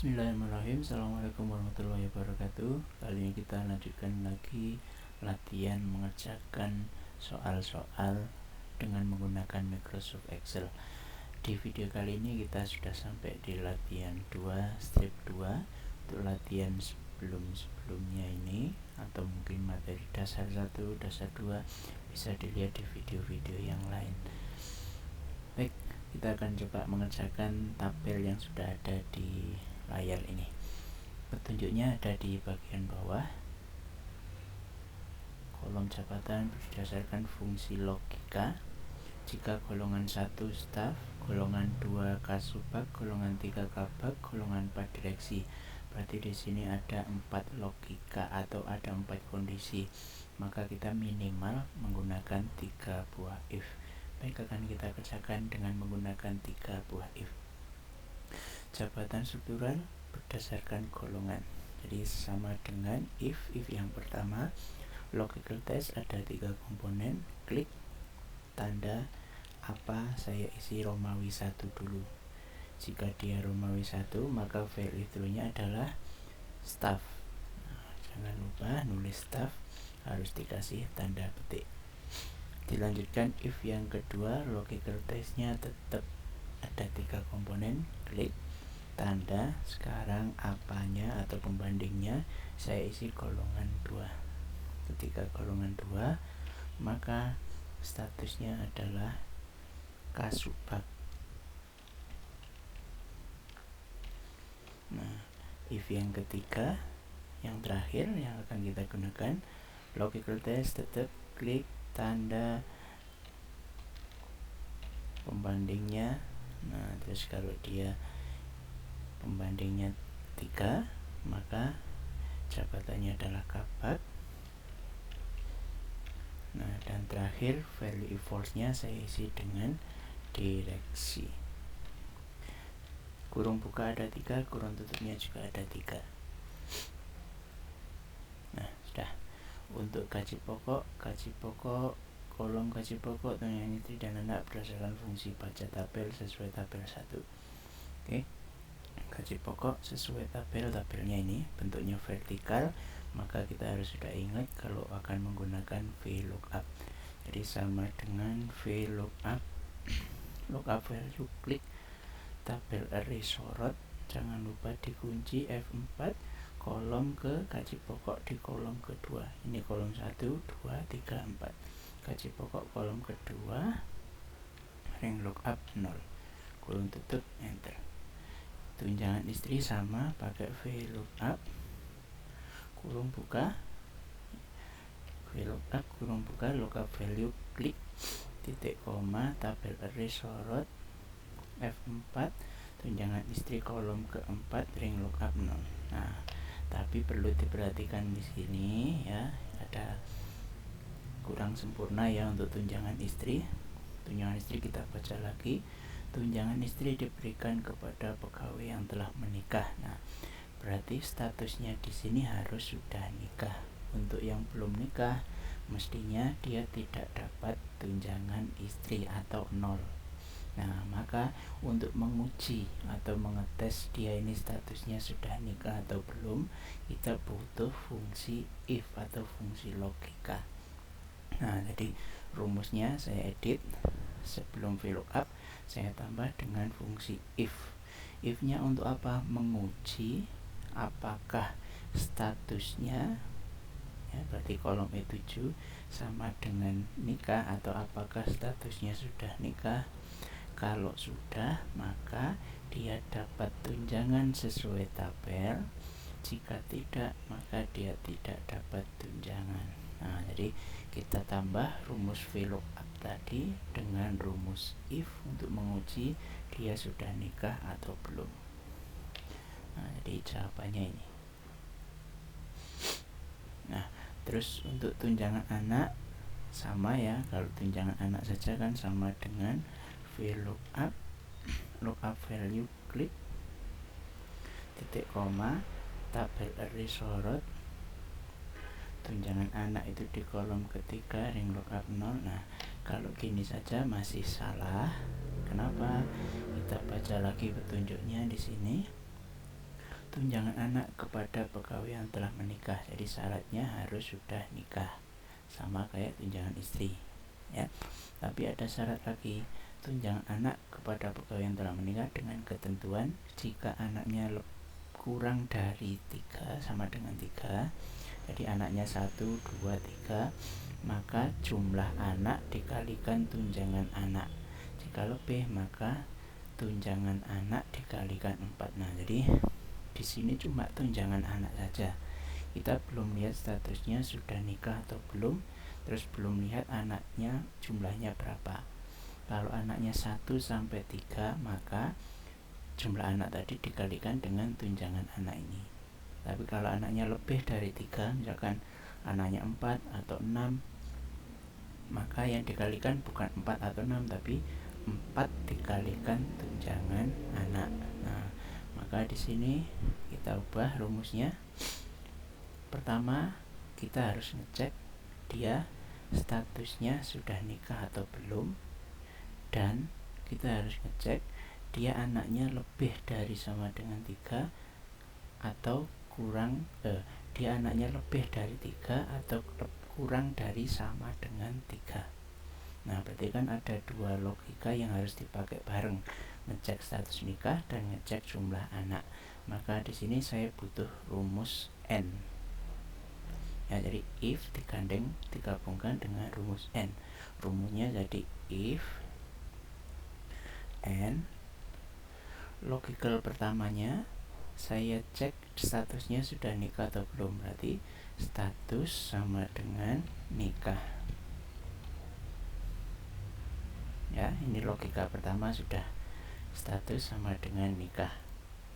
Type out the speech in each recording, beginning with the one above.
Bismillahirrahmanirrahim. Assalamualaikum warahmatullahi wabarakatuh. Kali ini kita lanjutkan lagi latihan mengerjakan soal-soal dengan menggunakan Microsoft Excel. Di video kali ini kita sudah sampai di latihan 2 strip 2. Untuk latihan sebelumnya ini atau mungkin materi dasar 1, dasar 2 bisa dilihat di video-video yang lain. Baik, kita akan coba mengerjakan tabel yang sudah ada di layar ini. Petunjuknya ada di bagian bawah. Kolom jabatan berdasarkan fungsi logika. Jika golongan 1 staf, golongan 2 kasubag, golongan 3 kabag, golongan 4 direksi. Berarti di sini ada 4 logika atau ada 4 kondisi. Maka kita minimal menggunakan 3 buah if. Baik, akan kita kerjakan dengan menggunakan 3 buah if. Jabatan struktural berdasarkan golongan. Jadi sama dengan if yang pertama. Logical test ada 3 komponen. Klik tanda apa, saya isi Romawi 1 dulu. Jika dia Romawi 1, maka value true-nya adalah staff. Jangan lupa nulis staff harus dikasih tanda petik. Dilanjutkan if yang kedua, logical test-nya tetap ada 3 komponen. Klik tanda, sekarang apanya atau pembandingnya saya isi golongan 2. Ketika golongan 2, maka statusnya adalah kasubag. Nah, if yang ketiga, yang terakhir yang akan kita gunakan logical test, tetap klik tanda pembandingnya. Nah, terus kalau dia pembandingnya 3, maka jabatannya adalah kabag. Nah, dan terakhir value false-nya saya isi dengan direksi. Kurung buka ada 3, kurung tutupnya juga ada 3. Nah, sudah. Untuk gaji pokok, kolom gaji pokok tunjangan istri dan anak berdasarkan fungsi baca tabel sesuai tabel 1. Oke. Gaji pokok sesuai tabelnya ini bentuknya vertikal, maka kita harus sudah ingat kalau akan menggunakan VLOOKUP. Jadi sama dengan VLOOKUP, lookup value, klik tabel array sorot, jangan lupa dikunci F4, kolom ke gaji pokok di kolom kedua. Ini kolom 1, 2, 3, 4. Gaji pokok kolom kedua, ring lookup 0, kurung tutup, enter. Tunjangan istri sama, pakai VLOOKUP, kurung buka, VLOOKUP, kurung buka, lookup value, klik titik koma, tabel array sorot, F4, tunjangan istri kolom keempat, ring lookup 0. Nah, tapi perlu diperhatikan di sini ya, ada kurang sempurna ya untuk tunjangan istri. Tunjangan istri kita baca lagi. Tunjangan istri diberikan kepada pegawai yang telah menikah. Nah, berarti statusnya di sini harus sudah nikah. Untuk yang belum nikah, mestinya dia tidak dapat tunjangan istri atau 0. Nah, maka untuk menguji atau mengetes dia ini statusnya sudah nikah atau belum, kita butuh fungsi if atau fungsi logika. Nah, jadi rumusnya saya edit. Sebelum VLOOKUP saya tambah dengan fungsi if. If-nya untuk apa? Menguji apakah statusnya ya, berarti kolom E7 sama dengan nikah atau apakah statusnya sudah nikah. Kalau sudah, maka dia dapat tunjangan sesuai tabel. Jika tidak, maka dia tidak dapat tunjangan. Nah, jadi kita tambah rumus VLOOKUP tadi dengan rumus if untuk menguji dia sudah nikah atau belum. Nah, jadi jawabannya ini. Nah, terus untuk tunjangan anak sama ya, kalau tunjangan anak saja kan sama dengan VLOOKUP, lookup value, klik titik koma, tabel array sorot, tunjangan anak itu di kolom ketiga, ring lookup 0. Nah, kalau gini saja masih salah. Kenapa? Kita baca lagi petunjuknya di sini. tunjangan anak kepada pegawai yang telah menikah. Jadi syaratnya harus sudah nikah, sama kayak tunjangan istri ya. Tapi ada syarat lagi, tunjangan anak kepada pegawai yang telah menikah dengan ketentuan jika anaknya kurang dari 3 sama dengan 3. Jadi anaknya 1, 2, 3, maka jumlah anak dikalikan tunjangan anak. Jika lebih maka tunjangan anak dikalikan 4. Nah, jadi di sini cuma tunjangan anak saja. Kita belum lihat statusnya sudah nikah atau belum, terus belum lihat anaknya jumlahnya berapa. Kalau anaknya 1 sampai 3, maka jumlah anak tadi dikalikan dengan tunjangan anak ini. Tapi kalau anaknya lebih dari 3, misalkan anaknya 4 atau 6, maka yang dikalikan bukan 4 atau 6, tapi 4 dikalikan tunjangan anak. Nah, maka di sini kita ubah rumusnya. Pertama, kita harus ngecek dia statusnya sudah nikah atau belum, dan kita harus ngecek dia anaknya lebih dari sama dengan 3 atau kurang dia anaknya lebih dari 3 atau kurang dari sama dengan 3. Nah, berarti kan ada 2 logika yang harus dipakai bareng, ngecek status nikah dan ngecek jumlah anak. Maka di sini saya butuh rumus N. Ya, jadi if digabungkan dengan rumus N. Rumusnya jadi if N, logical pertamanya saya cek statusnya sudah nikah atau belum, berarti status sama dengan nikah. Ya, ini logika pertama sudah status sama dengan nikah.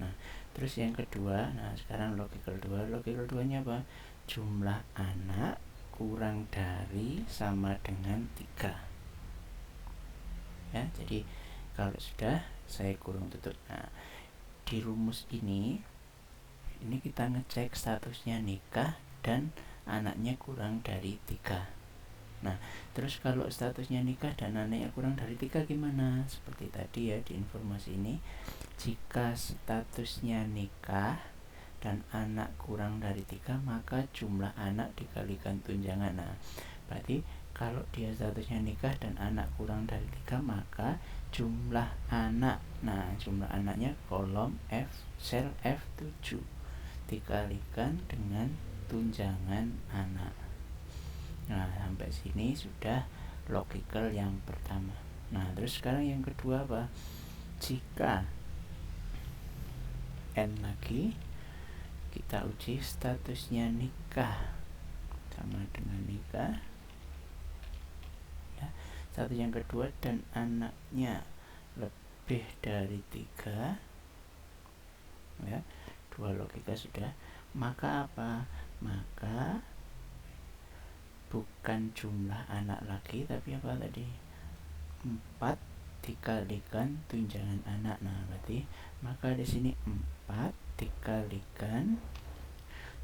Nah, terus yang kedua, nah sekarang logical 2. Logical 2-nya apa? Jumlah anak kurang dari sama dengan 3. Ya, jadi kalau sudah saya kurung tutup. Nah, di rumus ini kita ngecek statusnya nikah dan anaknya kurang dari 3. Nah, terus kalau statusnya nikah dan anaknya kurang dari 3 gimana? Seperti tadi ya di informasi ini, jika statusnya nikah dan anak kurang dari 3, maka jumlah anak dikalikan tunjangan. Nah, berarti kalau dia statusnya nikah dan anak kurang dari 3, maka jumlah anak, nah jumlah anaknya kolom F, sel F7 dikalikan dengan tunjangan anak. Nah, sampai sini sudah logical yang pertama. Nah, terus sekarang yang kedua apa? Jika N lagi, kita uji statusnya nikah sama dengan nikah. Ya, status yang kedua dan anaknya lebih dari 3. Ya, 2 logika sudah. Maka apa? Maka bukan jumlah anak lagi, tapi apa tadi? 4 dikalikan tunjangan anak. Nah, berarti maka di sini 4 dikalikan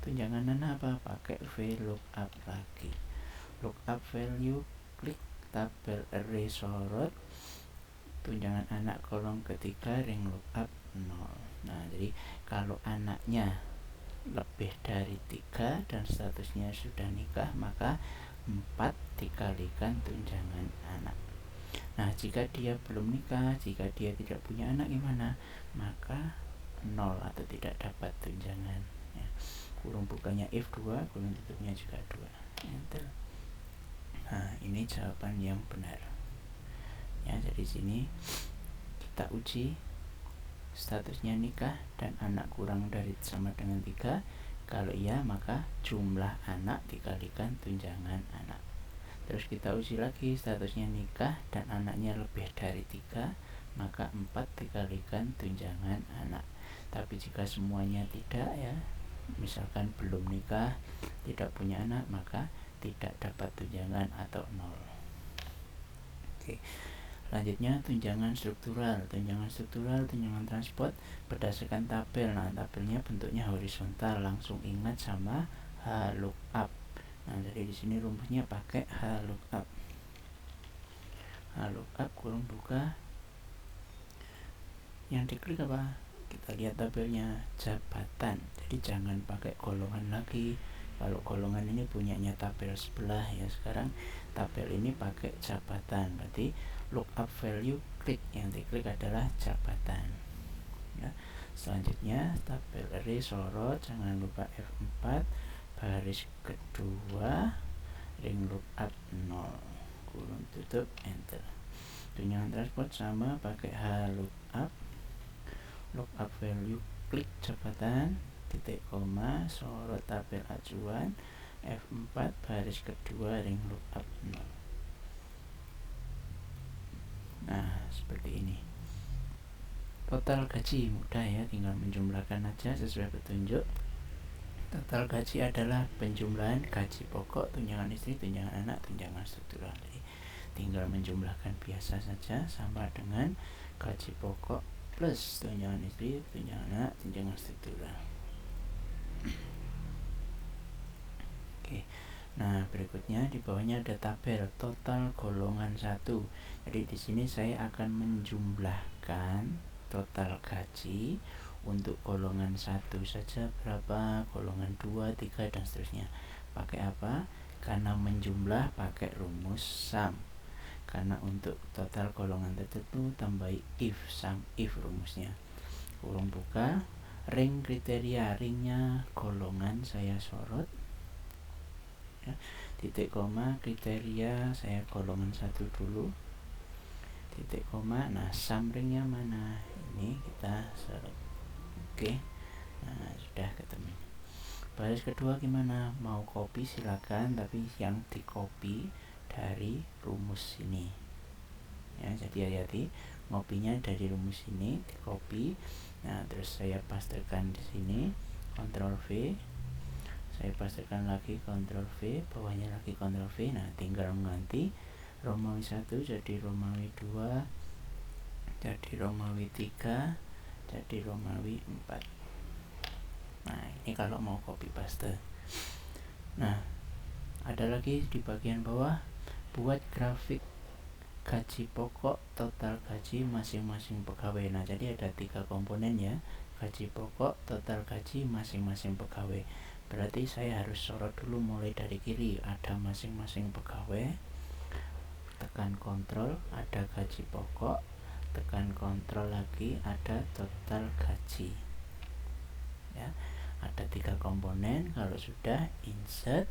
tunjangan anak apa? Pakai VLOOKUP lagi. Lookup value, klik tabel array sorot, tunjangan anak kolom ketiga, ring lookup 0. Nah, jadi kalau anaknya lebih dari 3 dan statusnya sudah nikah, maka 4 dikalikan tunjangan anak. Nah, jika dia belum nikah, jika dia tidak punya anak gimana? Maka 0 atau tidak dapat tunjangan ya. Kurung bukanya if 2, kurung tutupnya juga 2. Enter. Nah, ini jawaban yang benar ya. Jadi sini kita uji statusnya nikah dan anak kurang dari sama dengan 3. Kalau iya, maka jumlah anak dikalikan tunjangan anak. Terus kita uji lagi statusnya nikah dan anaknya lebih dari 3, maka 4 dikalikan tunjangan anak. Tapi jika semuanya tidak ya, misalkan belum nikah, tidak punya anak, maka tidak dapat tunjangan atau 0. Oke. Selanjutnya tunjangan struktural. Tunjangan transport berdasarkan tabel. Nah, tabelnya bentuknya horizontal, langsung ingat sama HLOOKUP. Nah, jadi di sini rumusnya pakai HLOOKUP. HLOOKUP kurung buka. Yang diklik apa? kita lihat tabelnya jabatan, jadi jangan pakai golongan lagi. Kalau golongan ini punyanya tabel sebelah ya, sekarang tabel ini pakai jabatan, berarti lookup value klik, yang diklik adalah jabatan ya. Selanjutnya tabel array sorot, jangan lupa F4 baris kedua ring lookup 0 kurung tutup enter. Tunjangan transport sama pakai H lookup value klik jabatan titik koma sorot tabel acuan F4 baris kedua ring lookup 0. Nah seperti ini. Total gaji mudah ya, tinggal menjumlahkan aja sesuai petunjuk. Total gaji adalah penjumlahan gaji pokok, tunjangan istri, tunjangan anak, tunjangan struktural. Jadi tinggal menjumlahkan biasa saja, sama dengan gaji pokok plus tunjangan istri, tunjangan anak, tunjangan struktural. Oke. Nah, berikutnya di bawahnya ada tabel total golongan 1. Jadi di sini saya akan menjumlahkan total gaji untuk golongan 1 saja berapa, golongan 2, 3 dan seterusnya. Pakai apa? Karena menjumlah pakai rumus sum. Karena untuk total golongan tertentu tambahi if, sum if rumusnya. Kurung buka, ring kriteria, ringnya golongan saya sorot ya. Titik koma kriteria saya golongan 1 dulu, titik koma. Nah sum ringnya mana, ini kita sorot. Oke, nah sudah ketemu. Baris kedua gimana, mau copy silakan, tapi yang di copy dari rumus ini ya. Jadi hati-hati, ngopinya dari rumus ini di copy. Nah terus saya pastekan di sini, Ctrl V, saya pastikan lagi Ctrl V, bawahnya lagi Ctrl V. Nah tinggal mengganti Romawi 1 jadi Romawi 2, jadi Romawi 3, jadi Romawi 4. Nah ini kalau mau copy paste. Nah ada lagi di bagian bawah, buat grafik gaji pokok total gaji masing-masing pegawai. Nah jadi ada 3 komponen ya, gaji pokok, total gaji masing-masing pegawai. Berarti saya harus sorot dulu mulai dari kiri, ada masing-masing pegawai, tekan kontrol, ada gaji pokok, tekan kontrol lagi, ada total gaji ya. Ada 3 komponen. Kalau sudah insert,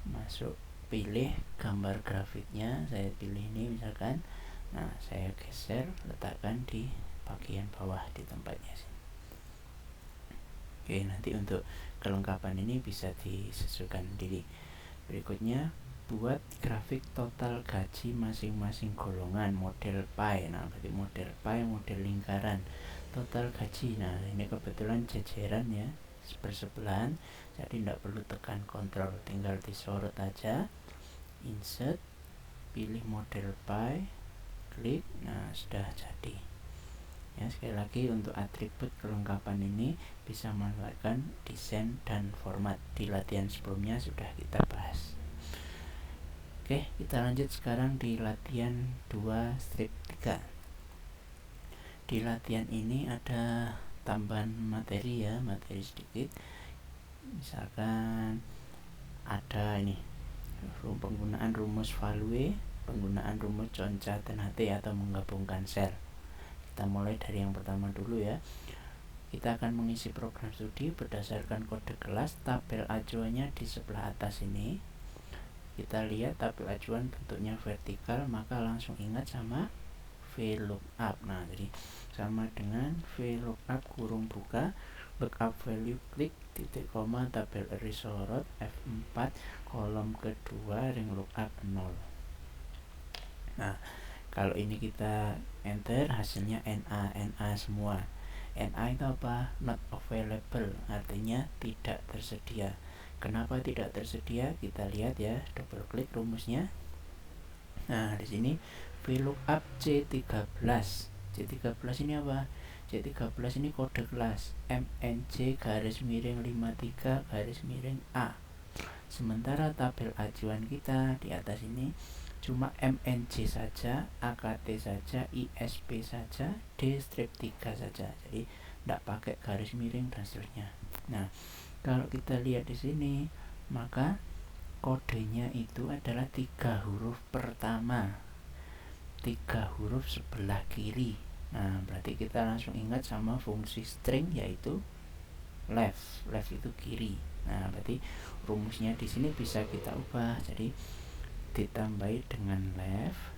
masuk, pilih gambar grafiknya, saya pilih ini misalkan. Nah saya geser, letakkan di bagian bawah di tempatnya sini. Oke, nanti untuk kelengkapan ini bisa disesuaikan sendiri. Berikutnya, buat grafik total gaji masing-masing golongan model pie. Nah, berarti model pie, model lingkaran. Total gaji. Nah, ini kebetulan jajaran ya, bersebelahan. Jadi tidak perlu tekan kontrol, tinggal disorot aja. Insert, pilih model pie, klik. Nah, sudah jadi. Ya, sekali lagi untuk atribut kelengkapan ini bisa memanfaatkan desain dan format. Di latihan sebelumnya sudah kita bahas. Oke, kita lanjut sekarang di latihan 2 strip 3. Di latihan ini ada tambahan materi ya, materi sedikit. Misalkan ada ini penggunaan rumus value, penggunaan rumus concat dan HT atau menggabungkan sel. Kita mulai dari yang pertama dulu ya. Kita akan mengisi program studi berdasarkan kode kelas. Tabel acuannya di sebelah atas ini. Kita lihat tabel acuan bentuknya vertikal, maka langsung ingat sama VLOOKUP. Nah, jadi sama dengan VLOOKUP kurung buka, lookup value klik, titik koma, tabel array sorot F4 kolom kedua ring lookup 0. Nah, kalau ini kita enter, hasilnya NA semua. NA itu apa? Not available, artinya tidak tersedia. Kenapa tidak tersedia? Kita lihat ya, double klik rumusnya. Nah, di sini VLOOKUP C13. C13 ini apa? C13 ini kode kelas MNC garis miring 53 garis miring A. Sementara tabel acuan kita di atas ini cuma MNC saja, AKT saja, ISP saja, D strip 3 saja. Jadi tidak pakai garis miring dan seterusnya. Nah, kalau kita lihat di sini, maka kodenya itu adalah 3 huruf pertama, 3 huruf sebelah kiri. Nah, berarti kita langsung ingat sama fungsi string, yaitu left itu kiri. Nah, berarti rumusnya di sini bisa kita ubah, jadi ditambahi dengan left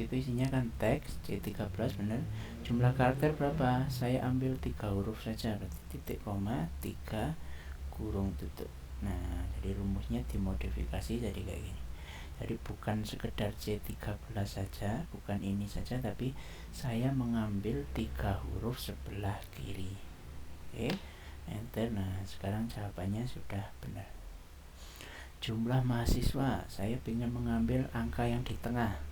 itu isinya kan teks C13, benar. Jumlah karakter berapa? Saya ambil 3 huruf saja, berarti titik koma 3 kurung tutup. Nah, jadi rumusnya dimodifikasi jadi kayak gini. Jadi bukan sekedar C13 saja, bukan ini saja, tapi saya mengambil 3 huruf sebelah kiri. Oke, enter. Nah, sekarang jawabannya sudah benar. Jumlah mahasiswa, saya ingin mengambil angka yang di tengah.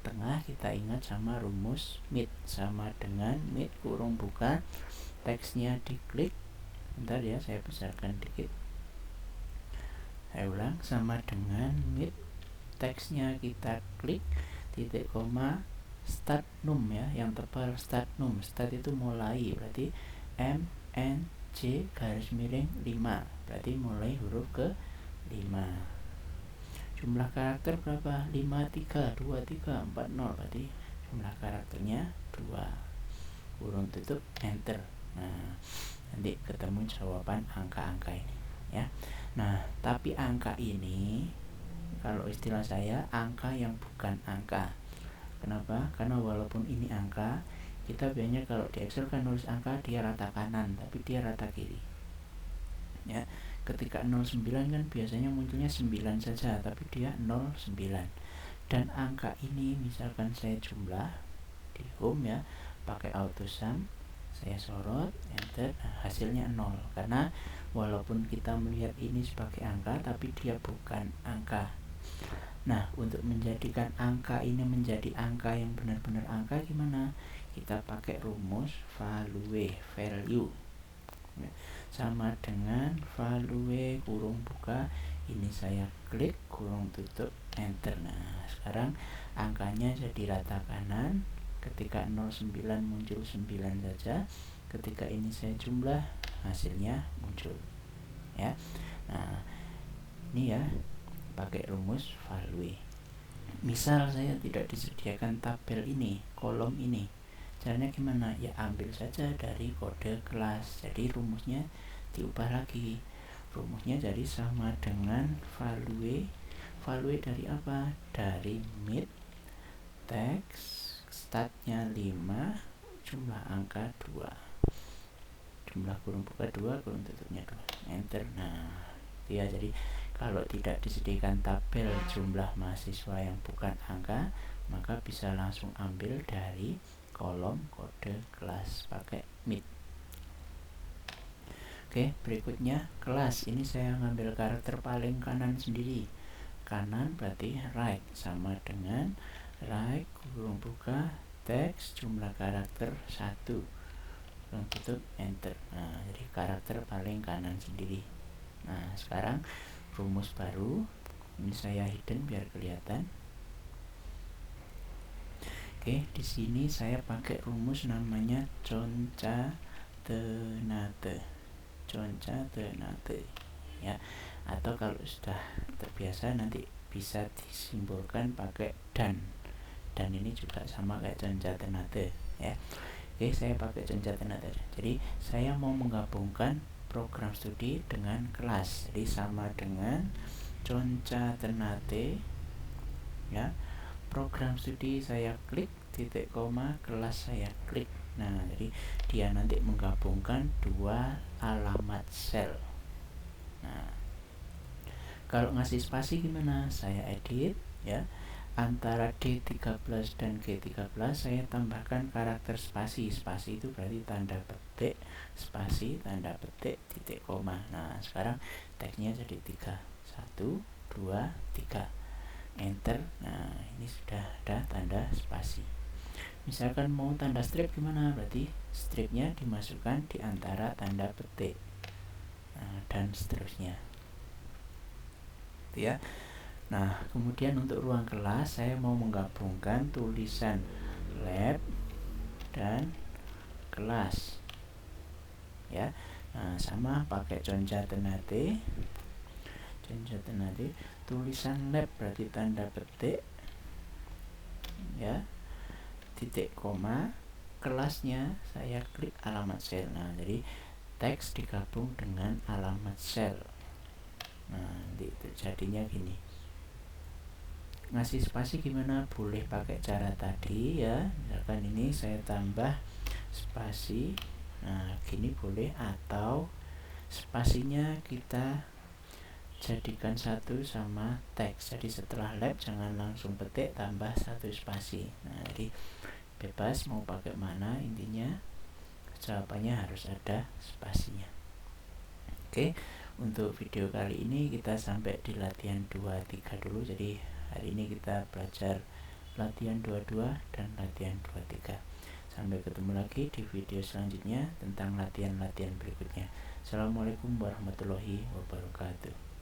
Tengah kita ingat sama rumus mid, sama dengan mid kurung buka, teksnya diklik. Bentar ya, saya besarkan dikit. Saya ulang, sama dengan mid, teksnya kita klik, titik koma, start num ya, yang tebal start num. Start itu mulai, berarti M N J garis miring 5, berarti mulai huruf ke 5. Jumlah karakter berapa? 5, 3, 2, 3, 4, 0. Berarti jumlah karakternya 2. Kurung tutup, enter. Nah, nanti ketemu jawaban angka-angka ini ya. Nah, tapi angka ini, kalau istilah saya, angka yang bukan angka. Kenapa? Karena walaupun ini angka, kita biasanya kalau di Excel kan nulis angka dia rata kanan, tapi dia rata kiri ya. Ketika 09 kan biasanya munculnya 9 saja, tapi dia 09. Dan angka ini misalkan saya jumlah di home ya, pakai auto sum, saya sorot, enter, nah, hasilnya 0. Karena walaupun kita melihat ini sebagai angka, tapi dia bukan angka. Nah, untuk menjadikan angka ini menjadi angka yang benar-benar angka gimana? Kita pakai rumus value sama dengan value kurung buka, ini saya klik, kurung tutup, enter. Nah, sekarang angkanya jadi rata kanan. Ketika 09 muncul 9 saja, ketika ini saya jumlah, hasilnya muncul ya. Nah, ini ya, pakai rumus value. Misal saya tidak disediakan tabel ini, kolom ini, caranya gimana? Ya ambil saja dari kode kelas. Jadi rumusnya diubah lagi. Rumusnya jadi sama dengan value dari apa? Dari mid, teks, startnya 5, jumlah angka 2, jumlah kurung buka 2, kurung tutupnya 2, enter. Nah, ya, jadi kalau tidak disediakan tabel jumlah mahasiswa yang bukan angka, maka bisa langsung ambil dari kolom kode kelas pakai mid. Oke, berikutnya kelas. Ini saya ngambil karakter paling kanan sendiri. Kanan berarti right, sama dengan right kurung buka, teks, jumlah karakter 1, kurung tutup, enter. Nah, jadi karakter paling kanan sendiri. Nah, sekarang rumus baru. Ini saya hidden biar kelihatan. Oke, di sini saya pakai rumus namanya concatenate ya. Atau kalau sudah terbiasa nanti bisa disimbolkan pakai dan ini juga sama kayak concatenate ya. Oke, saya pakai concatenate. Jadi saya mau menggabungkan program studi dengan kelas, jadi sama dengan concatenate ya. Program studi saya klik, titik koma, kelas saya klik. Nah, jadi dia nanti menggabungkan 2 alamat sel. Nah, kalau ngasih spasi gimana? Saya edit ya. Antara D13 dan G13 saya tambahkan karakter spasi. Spasi itu berarti tanda petik, spasi, tanda petik, titik koma. Nah, sekarang teksnya jadi 3, 1, 2, 3, enter. Nah, ini sudah ada tanda spasi. Misalkan mau tanda strip gimana? Berarti stripnya dimasukkan di antara tanda petik, nah, dan seterusnya itu ya. Nah, kemudian untuk ruang kelas saya mau menggabungkan tulisan lab dan kelas ya. Nah, sama pakai conca tenate, tulisan lab berarti tanda petik ya, titik koma, kelasnya saya klik alamat sel. Nah, jadi teks digabung dengan alamat sel. Nah, itu jadinya gini. Ngasih spasi gimana? Boleh pakai cara tadi ya. Misalkan ini saya tambah spasi. Nah, gini boleh, atau spasinya kita jadikan satu sama teks. Jadi setelah lab jangan langsung petik tambah satu spasi. Nah, jadi bebas mau pakai mana, intinya jawabannya harus ada spasinya. Oke, untuk video kali ini kita sampai di latihan 23 dulu. Jadi hari ini kita belajar latihan 22 dan latihan 23. Sampai ketemu lagi di video selanjutnya tentang latihan-latihan berikutnya. Assalamualaikum warahmatullahi wabarakatuh.